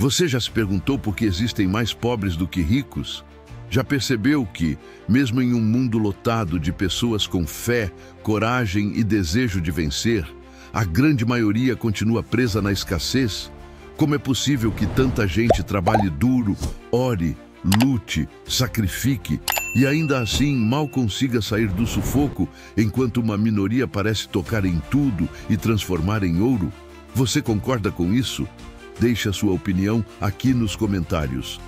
Você já se perguntou por que existem mais pobres do que ricos? Já percebeu que, mesmo em um mundo lotado de pessoas com fé, coragem e desejo de vencer, a grande maioria continua presa na escassez? Como é possível que tanta gente trabalhe duro, ore, lute, sacrifique e ainda assim mal consiga sair do sufoco, enquanto uma minoria parece tocar em tudo e transformar em ouro? Você concorda com isso? Deixe a sua opinião aqui nos comentários.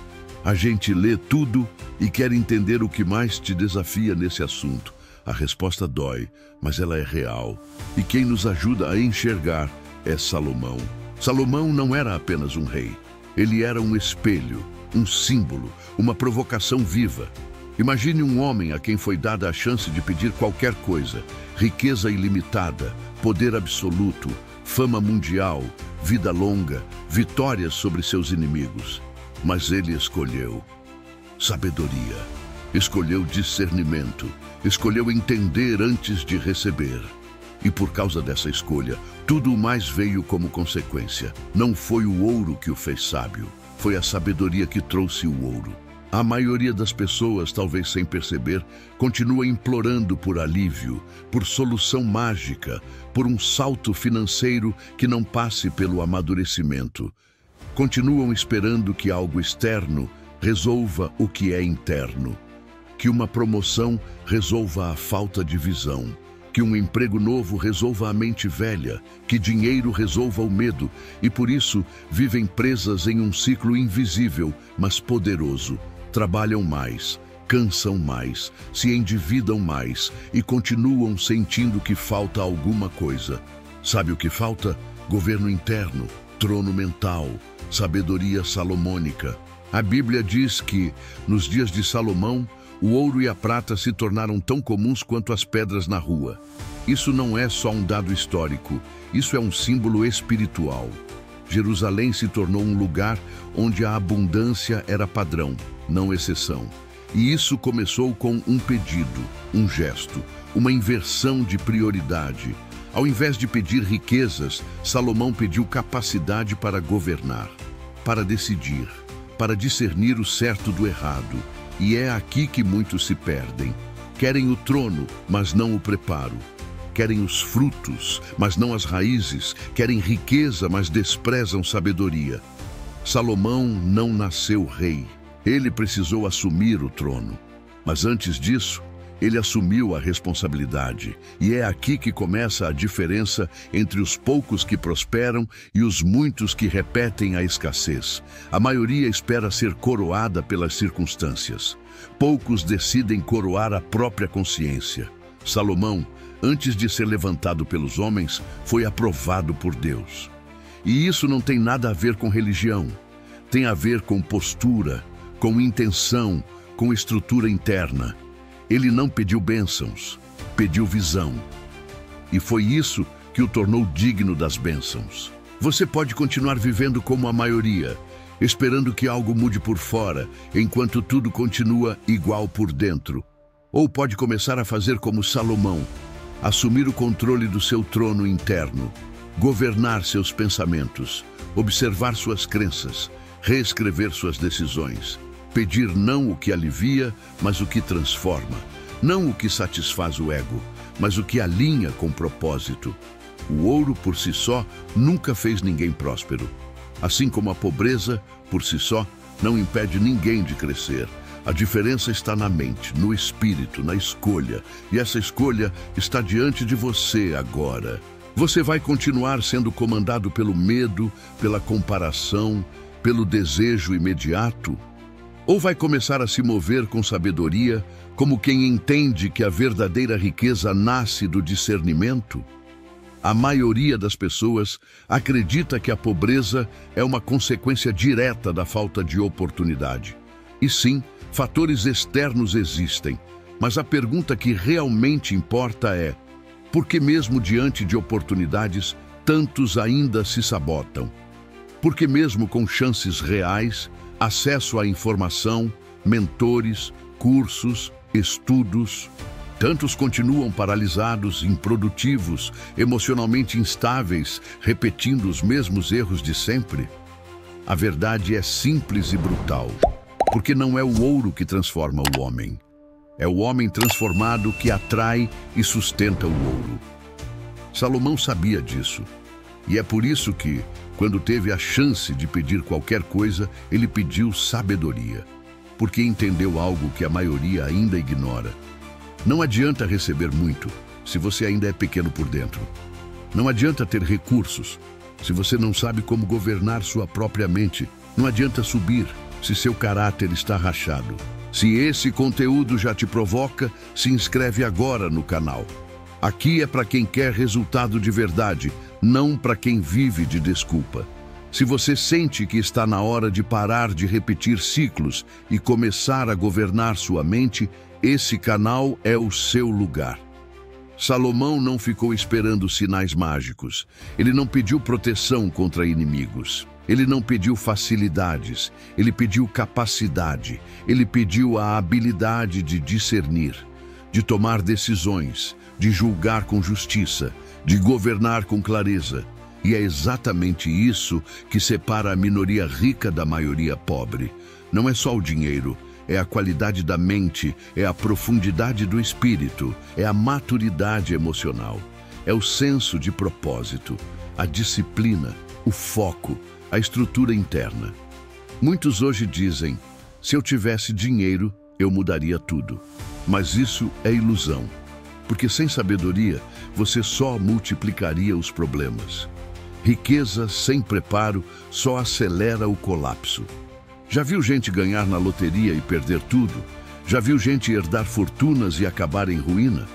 A gente lê tudo e quer entender o que mais te desafia nesse assunto. A resposta dói, mas ela é real. E quem nos ajuda a enxergar é Salomão. Salomão não era apenas um rei. Ele era um espelho, um símbolo, uma provocação viva. Imagine um homem a quem foi dada a chance de pedir qualquer coisa: riqueza ilimitada, poder absoluto, fama mundial, vida longa, vitórias sobre seus inimigos. Mas ele escolheu sabedoria, escolheu discernimento, escolheu entender antes de receber. E por causa dessa escolha, tudo mais veio como consequência. Não foi o ouro que o fez sábio, foi a sabedoria que trouxe o ouro. A maioria das pessoas, talvez sem perceber, continua implorando por alívio, por solução mágica, por um salto financeiro que não passe pelo amadurecimento. Continuam esperando que algo externo resolva o que é interno, que uma promoção resolva a falta de visão, que um emprego novo resolva a mente velha, que dinheiro resolva o medo, e por isso vivem presas em um ciclo invisível, mas poderoso. Trabalham mais, cansam mais, se endividam mais e continuam sentindo que falta alguma coisa. Sabe o que falta? Governo interno, trono mental, sabedoria salomônica. A Bíblia diz que, nos dias de Salomão, o ouro e a prata se tornaram tão comuns quanto as pedras na rua. Isso não é só um dado histórico, isso é um símbolo espiritual. Jerusalém se tornou um lugar onde a abundância era padrão, não exceção. E isso começou com um pedido, um gesto, uma inversão de prioridade. Ao invés de pedir riquezas, Salomão pediu capacidade para governar, para decidir, para discernir o certo do errado. E é aqui que muitos se perdem. Querem o trono, mas não o preparo. Querem os frutos, mas não as raízes. Querem riqueza, mas desprezam sabedoria. Salomão não nasceu rei. Ele precisou assumir o trono. Mas antes disso, ele assumiu a responsabilidade. E é aqui que começa a diferença entre os poucos que prosperam e os muitos que repetem a escassez. A maioria espera ser coroada pelas circunstâncias. Poucos decidem coroar a própria consciência. Salomão, antes de ser levantado pelos homens, foi aprovado por Deus. E isso não tem nada a ver com religião. Tem a ver com postura, com intenção, com estrutura interna. Ele não pediu bênçãos, pediu visão. E foi isso que o tornou digno das bênçãos. Você pode continuar vivendo como a maioria, esperando que algo mude por fora, enquanto tudo continua igual por dentro. Ou pode começar a fazer como Salomão, assumir o controle do seu trono interno, governar seus pensamentos, observar suas crenças, reescrever suas decisões. Pedir não o que alivia, mas o que transforma. Não o que satisfaz o ego, mas o que alinha com propósito. O ouro por si só nunca fez ninguém próspero. Assim como a pobreza, por si só, não impede ninguém de crescer. A diferença está na mente, no espírito, na escolha. E essa escolha está diante de você agora. Você vai continuar sendo comandado pelo medo, pela comparação, pelo desejo imediato? Ou vai começar a se mover com sabedoria, como quem entende que a verdadeira riqueza nasce do discernimento? A maioria das pessoas acredita que a pobreza é uma consequência direta da falta de oportunidade. E sim, fatores externos existem, mas a pergunta que realmente importa é: por que mesmo diante de oportunidades, tantos ainda se sabotam? Por que mesmo com chances reais, acesso à informação, mentores, cursos, estudos, tantos continuam paralisados, improdutivos, emocionalmente instáveis, repetindo os mesmos erros de sempre? A verdade é simples e brutal, porque não é o ouro que transforma o homem. É o homem transformado que atrai e sustenta o ouro. Salomão sabia disso. E é por isso que, quando teve a chance de pedir qualquer coisa, ele pediu sabedoria, porque entendeu algo que a maioria ainda ignora. Não adianta receber muito se você ainda é pequeno por dentro. Não adianta ter recursos se você não sabe como governar sua própria mente. Não adianta subir se seu caráter está rachado. Se esse conteúdo já te provoca, se inscreve agora no canal. Aqui é para quem quer resultado de verdade, não para quem vive de desculpa. Se você sente que está na hora de parar de repetir ciclos e começar a governar sua mente, esse canal é o seu lugar. Salomão não ficou esperando sinais mágicos. Ele não pediu proteção contra inimigos. Ele não pediu facilidades. Ele pediu capacidade. Ele pediu a habilidade de discernir, de tomar decisões, de julgar com justiça, de governar com clareza. E é exatamente isso que separa a minoria rica da maioria pobre. Não é só o dinheiro. É a qualidade da mente, é a profundidade do espírito, é a maturidade emocional, é o senso de propósito, a disciplina, o foco, a estrutura interna. Muitos hoje dizem, se eu tivesse dinheiro, eu mudaria tudo. Mas isso é ilusão, porque sem sabedoria, você só multiplicaria os problemas. Riqueza sem preparo só acelera o colapso. Já viu gente ganhar na loteria e perder tudo? Já viu gente herdar fortunas e acabar em ruína?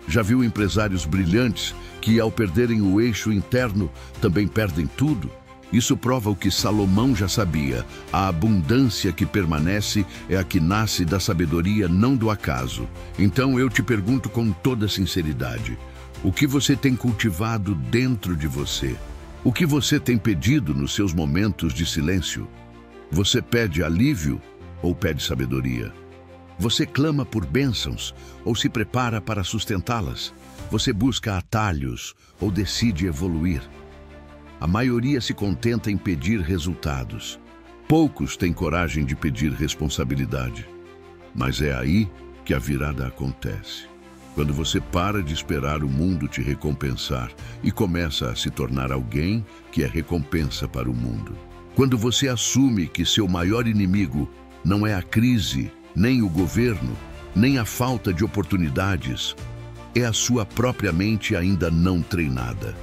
Já viu empresários brilhantes que, ao perderem o eixo interno, também perdem tudo? Isso prova o que Salomão já sabia. A abundância que permanece é a que nasce da sabedoria, não do acaso. Então eu te pergunto com toda sinceridade, o que você tem cultivado dentro de você? O que você tem pedido nos seus momentos de silêncio? Você pede alívio ou pede sabedoria? Você clama por bênçãos ou se prepara para sustentá-las? Você busca atalhos ou decide evoluir? A maioria se contenta em pedir resultados. Poucos têm coragem de pedir responsabilidade. Mas é aí que a virada acontece. Quando você para de esperar o mundo te recompensar e começa a se tornar alguém que é recompensa para o mundo. Quando você assume que seu maior inimigo não é a crise, nem o governo, nem a falta de oportunidades, é a sua própria mente ainda não treinada.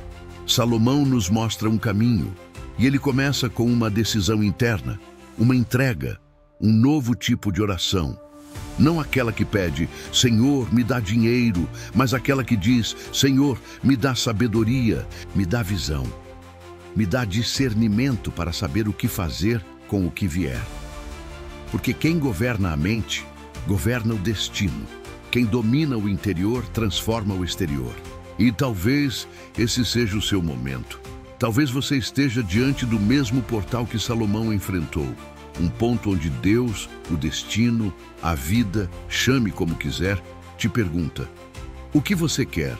Salomão nos mostra um caminho, e ele começa com uma decisão interna, uma entrega, um novo tipo de oração. Não aquela que pede, Senhor, me dá dinheiro, mas aquela que diz, Senhor, me dá sabedoria, me dá visão. Me dá discernimento para saber o que fazer com o que vier. Porque quem governa a mente, governa o destino. Quem domina o interior, transforma o exterior. E talvez esse seja o seu momento. Talvez você esteja diante do mesmo portal que Salomão enfrentou. Um ponto onde Deus, o destino, a vida, chame como quiser, te pergunta: o que você quer?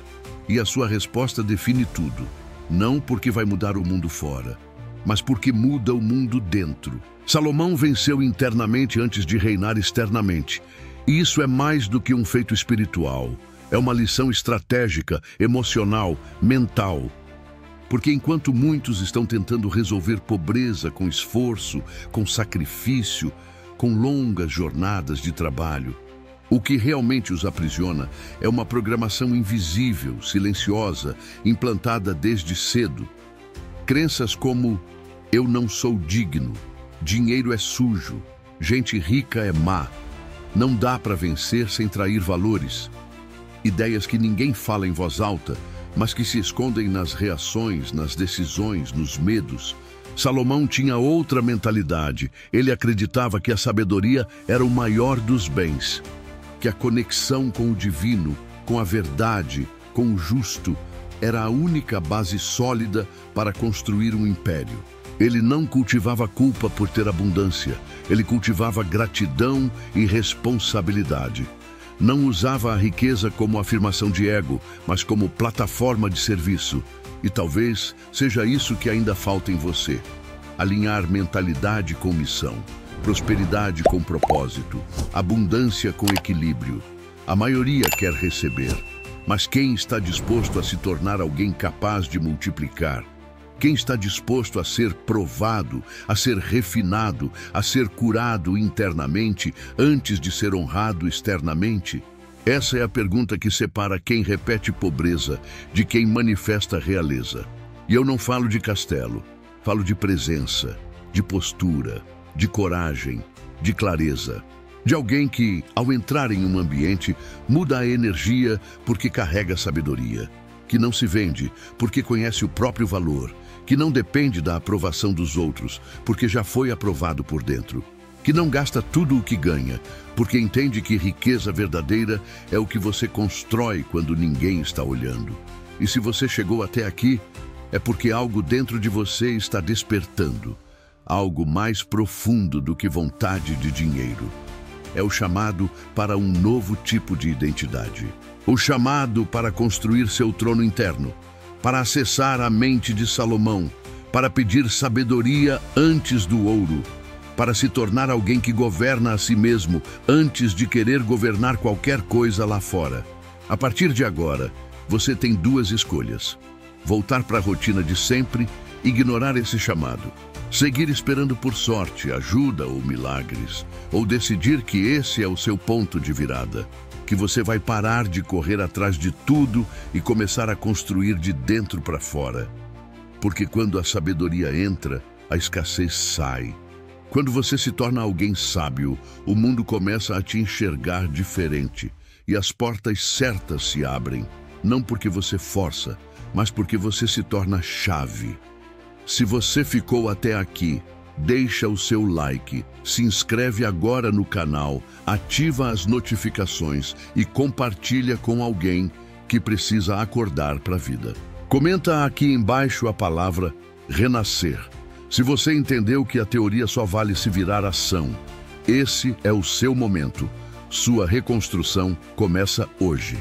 E a sua resposta define tudo. Não porque vai mudar o mundo fora, mas porque muda o mundo dentro. Salomão venceu internamente antes de reinar externamente. E isso é mais do que um feito espiritual. É uma lição estratégica, emocional, mental. Porque enquanto muitos estão tentando resolver pobreza com esforço, com sacrifício, com longas jornadas de trabalho, o que realmente os aprisiona é uma programação invisível, silenciosa, implantada desde cedo. Crenças como, eu não sou digno, dinheiro é sujo, gente rica é má, não dá para vencer sem trair valores. Ideias que ninguém fala em voz alta, mas que se escondem nas reações, nas decisões, nos medos. Salomão tinha outra mentalidade. Ele acreditava que a sabedoria era o maior dos bens, que a conexão com o divino, com a verdade, com o justo, era a única base sólida para construir um império. Ele não cultivava culpa por ter abundância, ele cultivava gratidão e responsabilidade. Não usava a riqueza como afirmação de ego, mas como plataforma de serviço. E talvez seja isso que ainda falta em você. alinhar mentalidade com missão, prosperidade com propósito, abundância com equilíbrio. A maioria quer receber, mas quem está disposto a se tornar alguém capaz de multiplicar? Quem está disposto a ser provado, a ser refinado, a ser curado internamente antes de ser honrado externamente? Essa é a pergunta que separa quem repete pobreza de quem manifesta realeza. E eu não falo de castelo, falo de presença, de postura, de coragem, de clareza. De alguém que, ao entrar em um ambiente, muda a energia porque carrega sabedoria. Que não se vende porque conhece o próprio valor. Que não depende da aprovação dos outros porque já foi aprovado por dentro. Que não gasta tudo o que ganha porque entende que riqueza verdadeira é o que você constrói quando ninguém está olhando. E se você chegou até aqui, é porque algo dentro de você está despertando. Algo mais profundo do que vontade de dinheiro. É o chamado para um novo tipo de identidade. O chamado para construir seu trono interno, para acessar a mente de Salomão, para pedir sabedoria antes do ouro, para se tornar alguém que governa a si mesmo antes de querer governar qualquer coisa lá fora. A partir de agora, você tem duas escolhas: voltar para a rotina de sempre, ignorar esse chamado, seguir esperando por sorte, ajuda ou milagres, ou decidir que esse é o seu ponto de virada, que você vai parar de correr atrás de tudo e começar a construir de dentro para fora. Porque quando a sabedoria entra, a escassez sai. Quando você se torna alguém sábio, o mundo começa a te enxergar diferente e as portas certas se abrem, não porque você força, mas porque você se torna chave. Se você ficou até aqui, deixa o seu like, se inscreve agora no canal, ativa as notificações e compartilha com alguém que precisa acordar para a vida. Comenta aqui embaixo a palavra renascer. Se você entendeu que a teoria só vale se virar ação, esse é o seu momento. Sua reconstrução começa hoje.